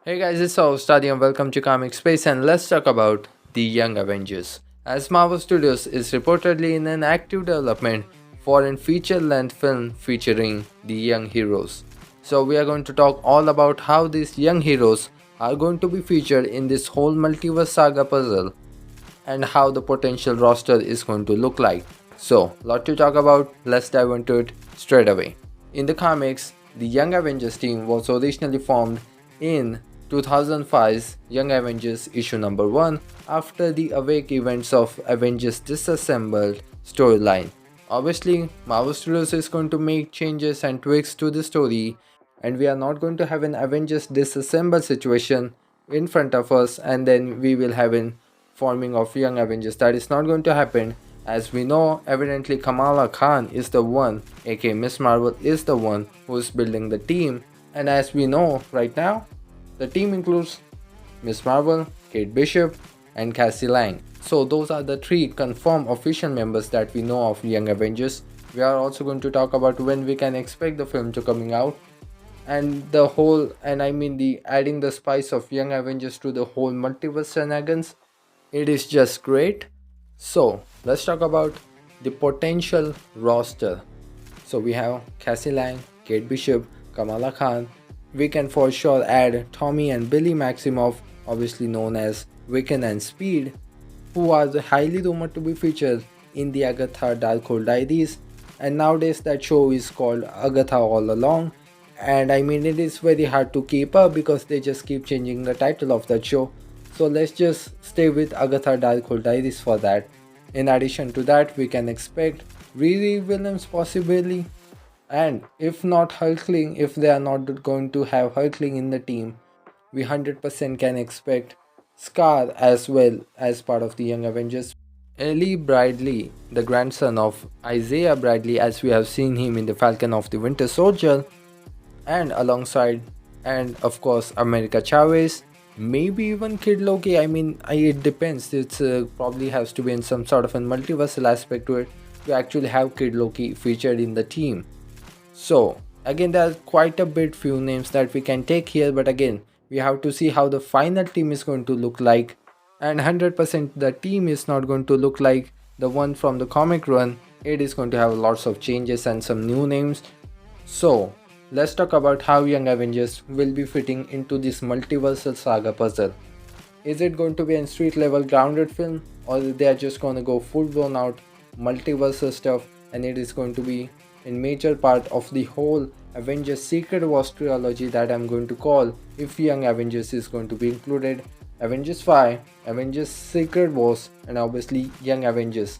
Hey guys, it's Study and welcome to Comic Space, and let's talk about the Young Avengers. As Marvel Studios is reportedly in an active development for a feature-length film featuring the young heroes. So we are going to talk all about how these young heroes are going to be featured in this whole multiverse saga puzzle and how the potential roster is going to look like. So, lot to talk about, let's dive into it straight away. In the comics, the Young Avengers team was originally formed in 2005's Young Avengers issue number 1 after the Awake events of Avengers Disassembled storyline. Obviously, Marvel Studios is going to make changes and tweaks to the story, and we are not going to have an Avengers Disassembled situation in front of us and then we will have an forming of Young Avengers. That is not going to happen. As we know, evidently Kamala Khan is the one, aka Miss Marvel is the one who is building the team, and as we know right now, the team includes Miss Marvel, Kate Bishop, and Cassie Lang. So those are the 3 confirmed official members that we know of Young Avengers. We are also going to talk about when we can expect the film to coming out, and the whole, and I mean the adding the spice of Young Avengers to the whole multiverse shenanigans. It is just great. So let's talk about the potential roster. So we have Cassie Lang, Kate Bishop, Kamala Khan. We can for sure add Tommy and Billy Maximoff, obviously known as Wiccan and Speed, who are highly rumored to be featured in the AGATHA Darkhold Diaries, and nowadays that show is called AGATHA All Along, and I mean it is very hard to keep up because they just keep changing the title of that show. So let's just stay with AGATHA Darkhold Diaries for that. In addition to that, we can expect Riri Williams possibly, and if not Hulkling, if they are not going to have Hulkling in the team, we 100% can expect Skaar as well as part of the Young Avengers. Ellie Bradley, the grandson of Isaiah Bradley, as we have seen him in the Falcon of the Winter Soldier, and alongside, and of course America Chavez, maybe even Kid Loki. I mean, it depends. It's probably has to be in some sort of a multiversal aspect to it to actually have Kid Loki featured in the team. So again, there are quite a bit few names that we can take here, but again, we have to see how the final team is going to look like, and 100% the team is not going to look like the one from the comic run. It is going to have lots of changes and some new names. So let's talk about how Young Avengers will be fitting into this multiversal saga puzzle. Is it going to be a street level grounded film, or they are just going to go full blown out multiversal stuff, and it is going to be a major part of the whole Avengers Secret Wars trilogy that I'm going to call, if Young Avengers is going to be included, Avengers 5, Avengers Secret Wars, and obviously Young Avengers.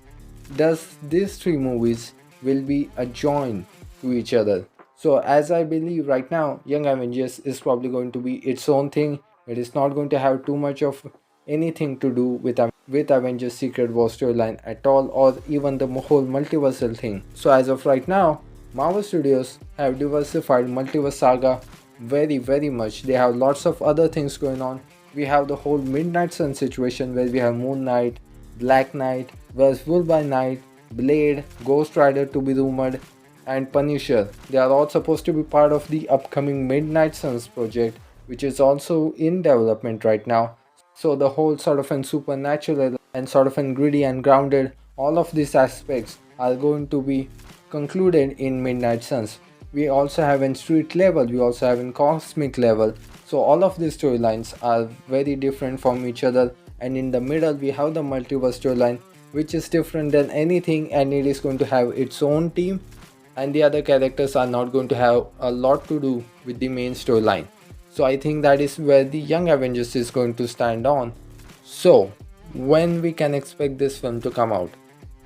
Thus these 3 movies will be adjoined to each other. So as I believe right now, Young Avengers is probably going to be its own thing. It is not going to have too much of anything to do with Avengers Secret Wars storyline at all, or even the whole multiversal thing. So as of right now, Marvel Studios have diversified multiverse saga very much. They have lots of other things going on. We have the whole Midnight Sun situation where we have Moon Knight, Black Knight, Wolf by Night, Blade, Ghost Rider to be rumored, and Punisher. They are all supposed to be part of the upcoming Midnight Suns project, which is also in development right now. So the whole sort of an supernatural and sort of an gritty and grounded, all of these aspects are going to be concluded in Midnight Suns. We also have in street level, we also have in cosmic level. So all of these storylines are very different from each other, and in the middle we have the multiverse storyline, which is different than anything, and it is going to have its own team, and the other characters are not going to have a lot to do with the main storyline. So I think that is where the Young Avengers is going to stand on. So when we can expect this film to come out?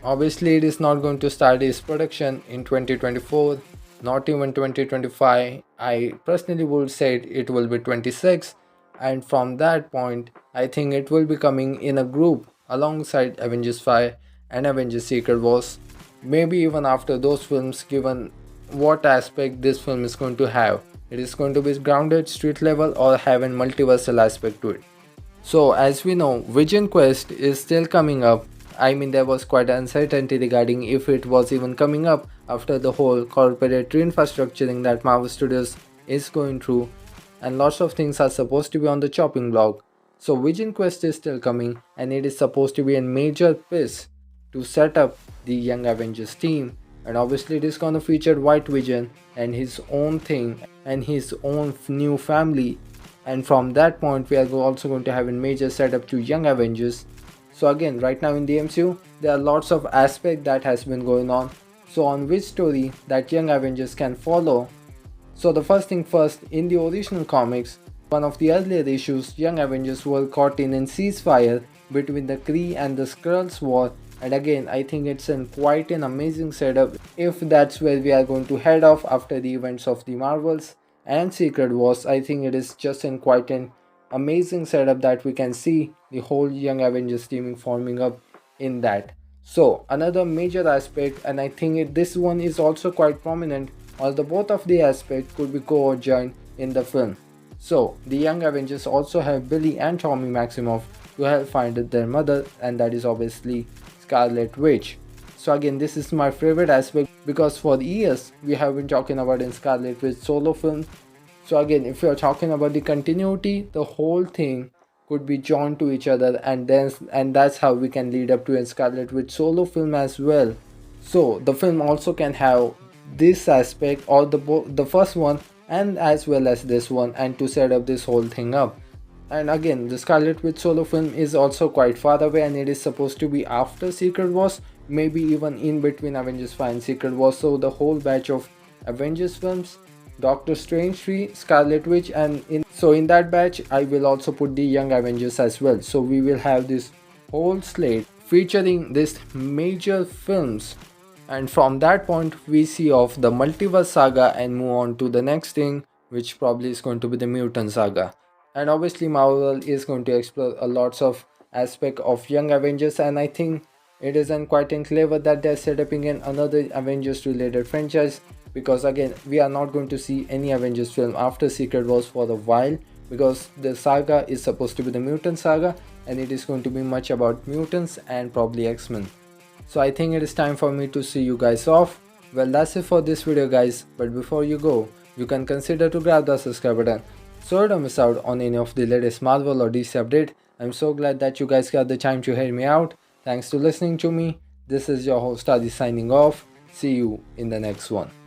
Obviously it is not going to start its production in 2024, not even 2025. I personally would say it will be 26, and from that point I think it will be coming in a group alongside Avengers 5 and Avengers Secret Wars. Maybe even after those films, given what aspect this film is going to have. It is going to be grounded, street level, or have a multiversal aspect to it. So as we know, Vision Quest is still coming up. I mean, there was quite uncertainty regarding if it was even coming up after the whole corporate reinfrastructuring that Marvel Studios is going through. and lots of things are supposed to be on the chopping block. So Vision Quest is still coming, and it is supposed to be a major piece to set up the Young Avengers team, and obviously it is gonna feature White Vision and his own thing and his own new family, and from that point we are also going to have a major setup to Young Avengers. So again, right now in the MCU there are lots of aspects that has been going on, so on which story that Young Avengers can follow. So the first thing first, in the original comics, one of the earlier issues, Young Avengers were caught in a ceasefire between the Kree and the Skrulls war, and again I think it's quite an amazing setup if that's where we are going to head off after the events of the Marvels and Secret Wars. I think it is just quite an amazing setup that we can see the whole Young Avengers teaming forming up in that. So another major aspect, and I think this one is also quite prominent, although both of the aspects could be co-joined in the film. So the Young Avengers also have Billy and Tommy Maximoff to help find their mother, and that is obviously Scarlet Witch. So again, this is my favorite aspect because for years we have been talking about in Scarlet Witch solo film. So again, if you are talking about the continuity, the whole thing could be joined to each other, and that's how we can lead up to a Scarlet Witch solo film as well. So the film also can have this aspect, or the first one and as well as this one, and to set up this whole thing up. And again, the Scarlet Witch solo film is also quite far away, and it is supposed to be after Secret Wars, maybe even in between Avengers 5 and Secret Wars. So the whole batch of Avengers films, Doctor Strange 3, Scarlet Witch, and in that batch I will also put the Young Avengers as well. So we will have this whole slate featuring these major films, and from that point we see off the Multiverse saga and move on to the next thing, which probably is going to be the Mutant saga. And obviously Marvel is going to explore a lots of aspect of Young Avengers, and I think it is quite clever that they are setting in another Avengers related franchise, because again we are not going to see any Avengers film after Secret Wars for a while, because the saga is supposed to be the Mutant saga, and it is going to be much about mutants and probably X-Men. So I think it is time for me to see you guys off. Well, that's it for this video guys, but before you go, you can consider to grab the subscribe button so you don't miss out on any of the latest Marvel or DC update. I'm so glad that you guys got the time to hear me out. Thanks to listening to me. This is your host Adi signing off. See you in the next one.